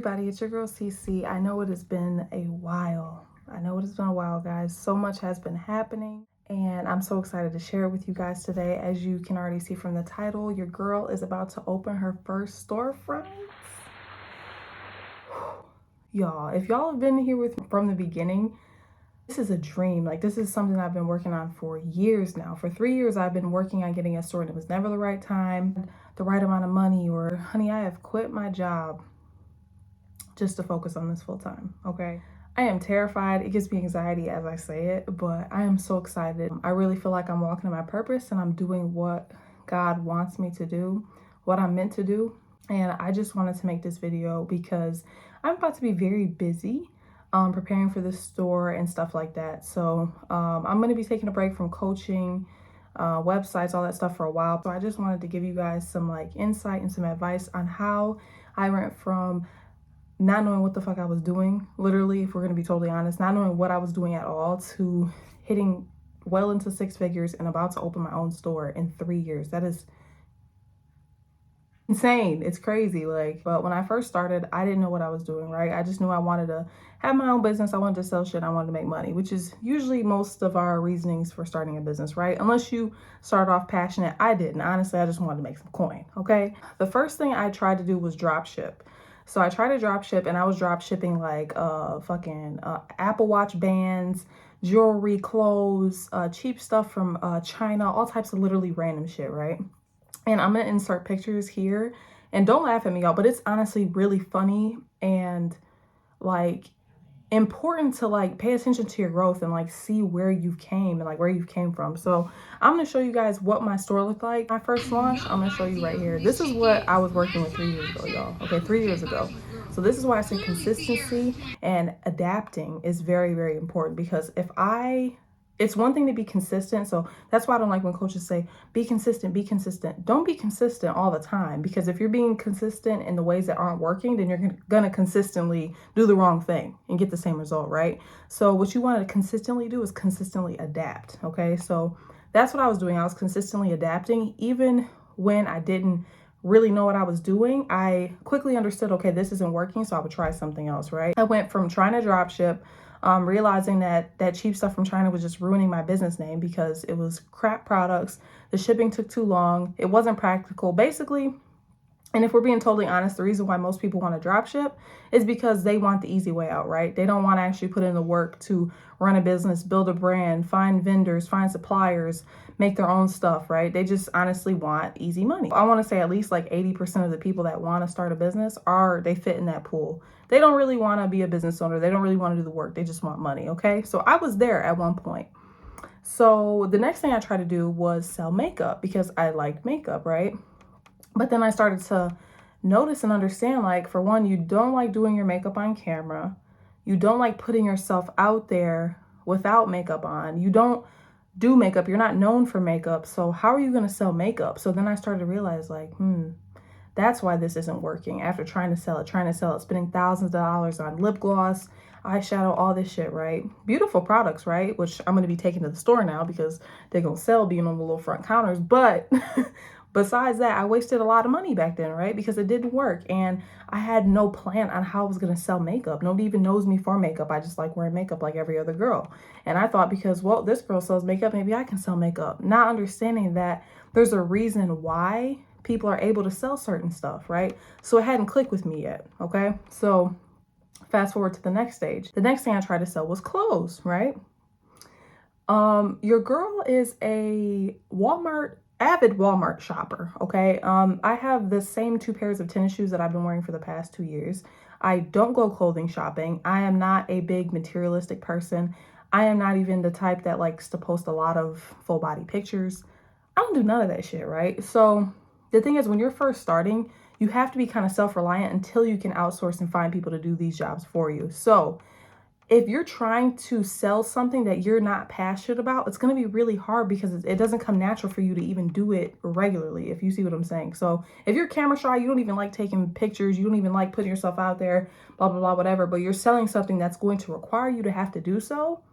everybody, it's your girl CC. I know it has been a while. Guys. So much has been happening, and I'm so excited to share it with you guys today. As you can already see from the title, your girl is about to open her first storefront. Y'all, if y'all have been here with me from the beginning, this is a dream. Like, this is something I've been working on for years now. For 3 years, I've been working on getting a store, and it was never the right time, the right amount of money, or honey, I have quit my job just to focus on this full time, okay? I am terrified. It gives me anxiety as I say it, but I am so excited. I really feel like I'm walking in my purpose and I'm doing what God wants me to do, what I'm meant to do. And I just wanted to make this video because I'm about to be very busy preparing for the store and stuff like that. So I'm going to be taking a break from coaching, websites, all that stuff for a while. So I just wanted to give you guys some like insight and some advice on how I went from not knowing what the fuck I was doing, literally, if we're going to be totally honest, not knowing what I was doing at all, to hitting well into 6 figures and about to open my own store in 3 years. That is insane. It's crazy. Like, but when I first started, I didn't know what I was doing, right? I just knew I wanted to have my own business. I wanted to sell shit. I wanted to make money, which is usually most of our reasonings for starting a business, right? Unless you start off passionate. I didn't. Honestly, I just wanted to make some coin, okay? The first thing I tried to do was drop ship. So I tried to drop ship, and I was drop shipping like Apple Watch bands, jewelry, clothes, cheap stuff from China, all types of literally random shit, right? And I'm gonna insert pictures here, and don't laugh at me, y'all, but it's honestly really funny and like important to like pay attention to your growth and like see where you've came and like where you've came from. So I'm gonna show you guys what my store looked like my first launch. I'm gonna show you right here. This is what I was working with 3 years ago, y'all. Okay, 3 years ago. So this is why I say consistency and adapting is very, very important, because it's one thing to be consistent. So that's why I don't like when coaches say, be consistent, be consistent. Don't be consistent all the time, because if you're being consistent in the ways that aren't working, then you're going to consistently do the wrong thing and get the same result, right? So what you want to consistently do is consistently adapt, okay? So that's what I was doing. I was consistently adapting. Even when I didn't really know what I was doing, I quickly understood, okay, this isn't working, so I would try something else, right? I went from trying to drop ship, realizing that cheap stuff from China was just ruining my business name because it was crap products. The shipping took too long. It wasn't practical, basically. And if we're being totally honest, the reason why most people want to drop ship is because they want the easy way out, right? They don't want to actually put in the work to run a business, build a brand, find vendors, find suppliers, make their own stuff, right? They just honestly want easy money. I want to say at least like 80% of the people that want to start a business they fit in that pool. They don't really want to be a business owner. They don't really want to do the work. They just want money, okay? So I was there at one point. So the next thing I tried to do was sell makeup because I liked makeup, right? But then I started to notice and understand, like, for one, you don't like doing your makeup on camera. You don't like putting yourself out there without makeup on. You don't do makeup. You're not known for makeup. So how are you going to sell makeup? So then I started to realize, like, that's why this isn't working. After trying to sell it, spending thousands of dollars on lip gloss, eyeshadow, all this shit, right? Beautiful products, right? Which I'm going to be taking to the store now because they're going to sell being on the little front counters. But besides that, I wasted a lot of money back then, right? Because it didn't work. And I had no plan on how I was going to sell makeup. Nobody even knows me for makeup. I just like wearing makeup like every other girl. And I thought because, well, this girl sells makeup, maybe I can sell makeup. Not understanding that there's a reason why people are able to sell certain stuff, right? So it hadn't clicked with me yet, okay? So fast forward to the next stage. The next thing I tried to sell was clothes, right? Your girl is a avid Walmart shopper, okay? I have the same 2 pairs of tennis shoes that I've been wearing for the past 2 years. I don't go clothing shopping. I am not a big materialistic person. I am not even the type that likes to post a lot of full body pictures. I don't do none of that shit, right? So the thing is, when you're first starting, you have to be kind of self-reliant until you can outsource and find people to do these jobs for you. So if you're trying to sell something that you're not passionate about, it's going to be really hard because it doesn't come natural for you to even do it regularly, if you see what I'm saying. So if you're camera shy, you don't even like taking pictures, you don't even like putting yourself out there, blah, blah, blah, whatever, but you're selling something that's going to require you to have to do so,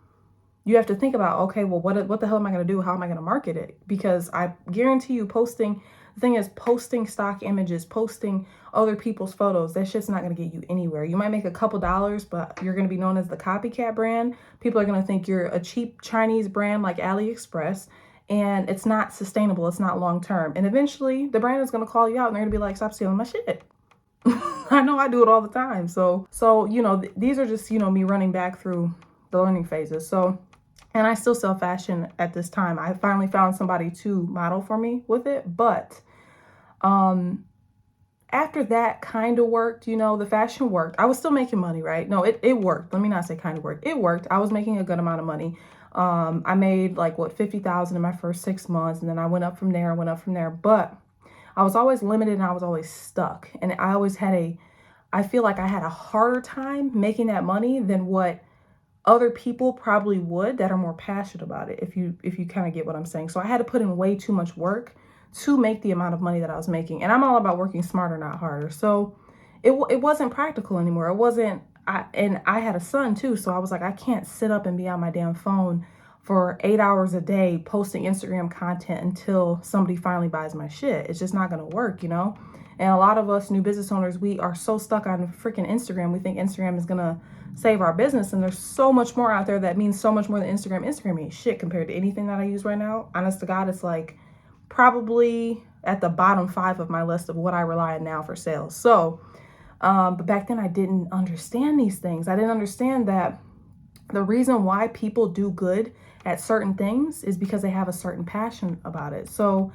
you have to think about, okay, well, what the hell am I going to do? How am I going to market it? Because I guarantee you posting The thing is, posting stock images, posting other people's photos, that shit's not going to get you anywhere. You might make a couple dollars, but you're going to be known as the copycat brand. People are going to think you're a cheap Chinese brand like AliExpress, and it's not sustainable. It's not long term. And eventually the brand is going to call you out and they're going to be like, stop stealing my shit. I know, I do it all the time. So these are just, me running back through the learning phases. So, and I still sell fashion at this time. I finally found somebody to model for me with it. But after that kind of worked, the fashion worked. I was still making money, right? No, it worked. Let me not say kind of worked. It worked. I was making a good amount of money. I made like $50,000 in my first 6 months. And then I went up from there, But I was always limited and I was always stuck. And I always I feel like I had a harder time making that money than what other people probably would that are more passionate about it, if you kind of get what I'm saying. So I had to put in way too much work to make the amount of money that I was making. And I'm all about working smarter, not harder. So it wasn't practical anymore. It wasn't, and I had a son too. So I was like, I can't sit up and be on my damn phone for 8 hours a day posting Instagram content until somebody finally buys my shit. It's just not going to work, And a lot of us new business owners, we are so stuck on freaking Instagram. We think Instagram is going to save our business. And there's so much more out there that means so much more than Instagram. Instagram ain't shit compared to anything that I use right now. Honest to God, it's like probably at the bottom 5 of my list of what I rely on now for sales. So, but back then I didn't understand these things. I didn't understand that the reason why people do good at certain things is because they have a certain passion about it. So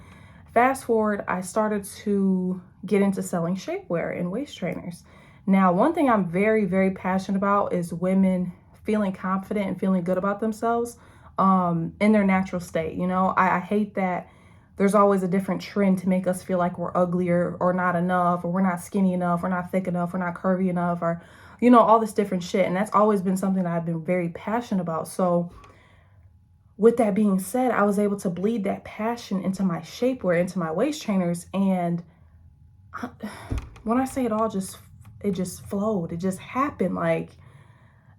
fast forward, I started to get into selling shapewear and waist trainers. Now, one thing I'm very, very passionate about is women feeling confident and feeling good about themselves in their natural state. I hate that there's always a different trend to make us feel like we're uglier or not enough, or we're not skinny enough, we're not thick enough, we're not curvy enough, or, all this different shit. And that's always been something that I've been very passionate about. So with that being said, I was able to bleed that passion into my shapewear, into my waist trainers. And when I say it just flowed. It just happened.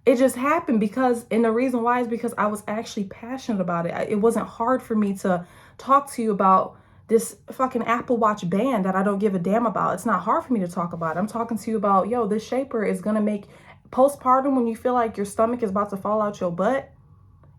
It just happened because, and the reason why is because I was actually passionate about it. It wasn't hard for me to talk to you about this fucking Apple Watch band that I don't give a damn about. It's not hard for me to talk about it. I'm talking to you about, this shaper is going to make postpartum, when you feel like your stomach is about to fall out your butt.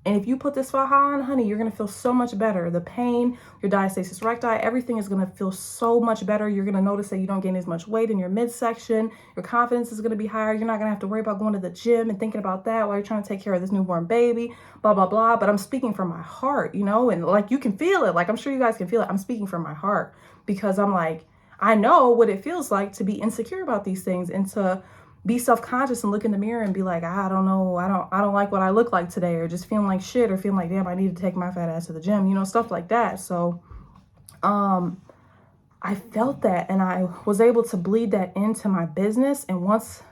And if you put this faja on, honey, you're going to feel so much better. The pain, your diastasis recti, everything is going to feel so much better. You're going to notice that you don't gain as much weight in your midsection. Your confidence is going to be higher. You're not going to have to worry about going to the gym and thinking about that while you're trying to take care of this newborn baby, blah, blah, blah. But I'm speaking from my heart, and like you can feel it. Like I'm sure you guys can feel it. I'm speaking from my heart because I'm like, I know what it feels like to be insecure about these things and to be self-conscious and look in the mirror and be like, I don't know, I don't like what I look like today, or just feeling like shit, or feeling like, damn, I need to take my fat ass to the gym, stuff like that. So I felt that, and I was able to bleed that into my business. And once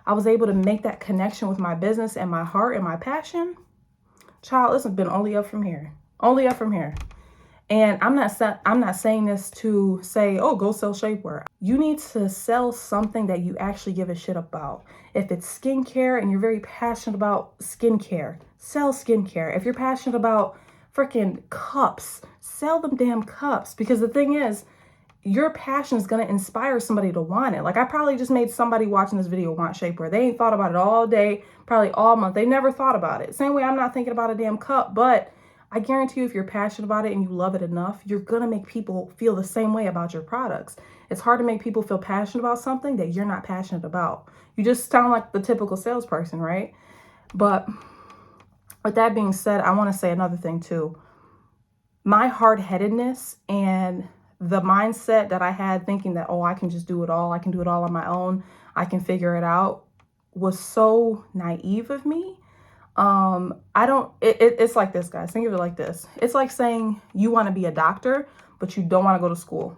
I was able to make that connection with my business and my heart and my passion, child, it's been only up from here. And I'm not saying this to say, oh, go sell shapewear. You need to sell something that you actually give a shit about. If it's skincare and you're very passionate about skincare, sell skincare. If you're passionate about freaking cups, sell them damn cups. Because the thing is, your passion is going to inspire somebody to want it. Like I probably just made somebody watching this video want shapewear. They ain't thought about it all day, probably all month. They never thought about it. Same way I'm not thinking about a damn cup, but I guarantee you, if you're passionate about it and you love it enough, you're going to make people feel the same way about your products. It's hard to make people feel passionate about something that you're not passionate about. You just sound like the typical salesperson, right? But with that being said, I want to say another thing too. My hard-headedness and the mindset that I had thinking that, oh, I can just do it all. I can do it all on my own. I can figure it out was so naive of me. It's like this, guys. Think of it like this. It's like saying you want to be a doctor, but you don't want to go to school.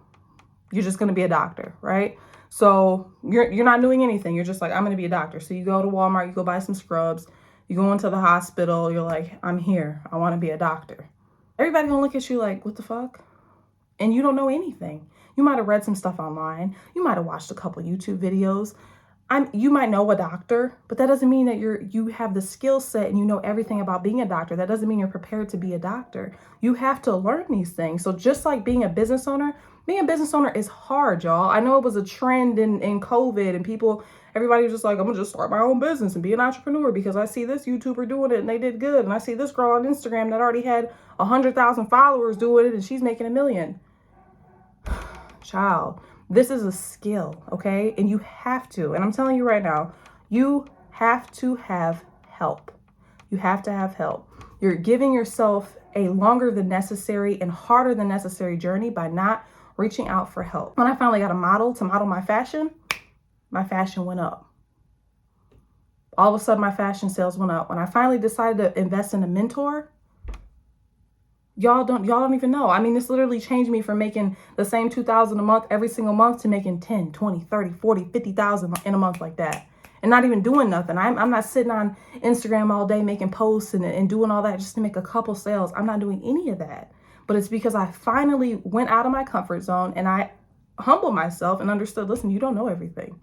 You're just going to be a doctor, right? So you're not doing anything. You're just like, I'm going to be a doctor. So you go to Walmart, you go buy some scrubs, you go into the hospital. You're like, I'm here. I want to be a doctor. Everybody gonna look at you like, what the fuck? And you don't know anything. You might have read some stuff online. You might have watched a couple YouTube videos. you might know a doctor, but that doesn't mean that you have the skill set and you know everything about being a doctor. That doesn't mean you're prepared to be a doctor. You have to learn these things. So just like being a business owner is hard, y'all. I know it was a trend in COVID and everybody was just like, I'm gonna just start my own business and be an entrepreneur because I see this YouTuber doing it and they did good. And I see this girl on Instagram that already had 100,000 followers doing it and she's making $1 million. Child, this is a skill, okay? And you have to, and I'm telling you right now, you have to have help. You have to have help. You're giving yourself a longer than necessary and harder than necessary journey by not reaching out for help. When I finally got a model to model my fashion went up. All of a sudden, my fashion sales went up. When I finally decided to invest in a mentor, y'all don't even know. I mean, this literally changed me from making the same $2,000 a month every single month to making 10, 20, 30, 40, 50,000 in a month like that. And not even doing nothing. I'm not sitting on Instagram all day making posts and doing all that just to make a couple sales. I'm not doing any of that. But it's because I finally went out of my comfort zone and I humbled myself and understood, listen, you don't know everything.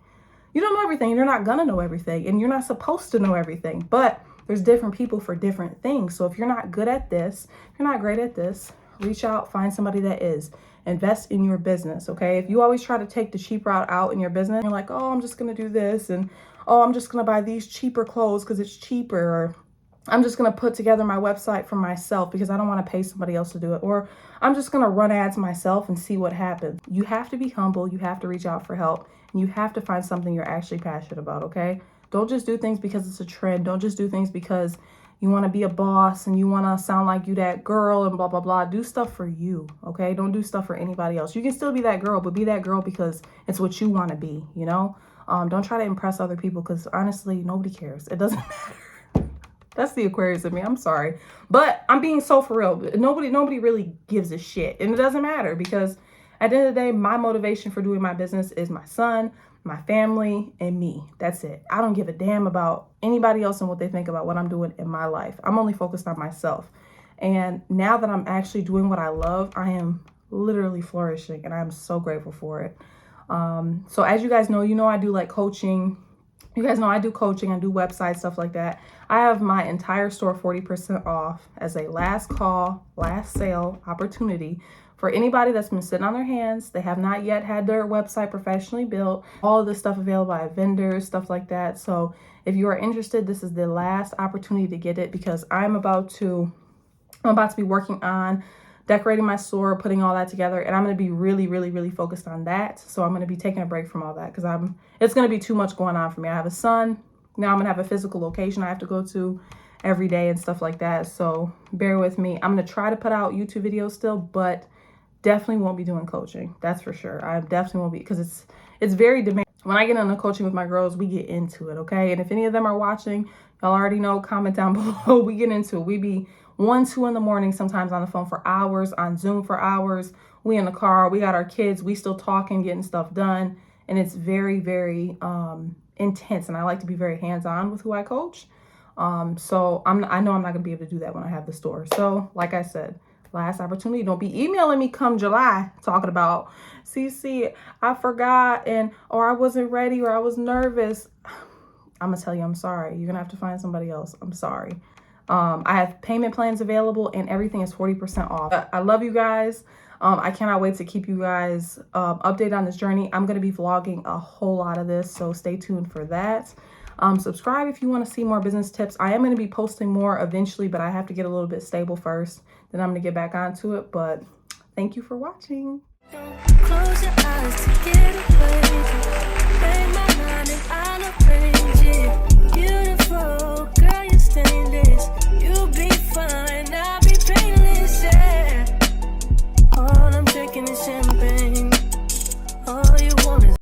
You don't know everything. You're not going to know everything. And you're not supposed to know everything. But there's different people for different things. So if you're not good at this, if you're not great at this, reach out, find somebody that is. Invest in your business, okay? If you always try to take the cheap route out in your business, you're like, oh, I'm just going to do this. And, oh, I'm just going to buy these cheaper clothes because it's cheaper. Or I'm just going to put together my website for myself because I don't want to pay somebody else to do it. Or I'm just going to run ads myself and see what happens. You have to be humble. You have to reach out for help. And you have to find something you're actually passionate about, okay? Don't just do things because it's a trend. Don't just do things because you want to be a boss and you want to sound like you that girl and blah, blah, blah. Do stuff for you, okay? Don't do stuff for anybody else. You can still be that girl, but be that girl because it's what you want to be, you know? Don't try to impress other people because honestly, nobody cares. It doesn't matter. That's the Aquarius in me. I'm sorry. But I'm being so for real. Nobody really gives a shit. And it doesn't matter because at the end of the day, my motivation for doing my business is my son, my family, and me. That's it. I don't give a damn about anybody else and what they think about what I'm doing in my life. I'm only focused on myself. And now that I'm actually doing what I love, I am literally flourishing and I'm so grateful for it. So as you guys know, I do like coaching. You guys know I do coaching, I do websites, stuff like that. I have my entire store 40% off as a last call, last sale opportunity for anybody that's been sitting on their hands. They have not yet had their website professionally built. All of this stuff available by vendors, stuff like that. So if you are interested, this is the last opportunity to get it because I'm about to be working on decorating my store, putting all that together, and I'm going to be really, really, really focused on that. So I'm going to be taking a break from all that because it's going to be too much going on for me. I have a son. Now I'm going to have a physical location I have to go to every day and stuff like that. So bear with me. I'm going to try to put out YouTube videos still, but definitely won't be doing coaching. That's for sure. I definitely won't be because it's very demanding. When I get into coaching with my girls, we get into it, okay? And if any of them are watching, y'all already know, comment down below. We get into it. We be 1, 2 in the morning, sometimes on the phone for hours, on Zoom for hours. We in the car, we got our kids, we still talking, getting stuff done. And it's very, very intense. And I like to be very hands-on with who I coach. So I know I'm not gonna be able to do that when I have the store. So like I said, last opportunity. Don't be emailing me come July talking about, CC, I forgot, or I wasn't ready, or I was nervous. I'm gonna tell you, I'm sorry. You're gonna have to find somebody else. I'm sorry. I have payment plans available and everything is 40% off. I love you guys. I cannot wait to keep you guys updated on this journey. I'm going to be vlogging a whole lot of this, so stay tuned for that. Subscribe if you want to see more business tips. I am going to be posting more eventually, but I have to get a little bit stable first. Then I'm going to get back onto it. But thank you for watching. Close your eyes to get away.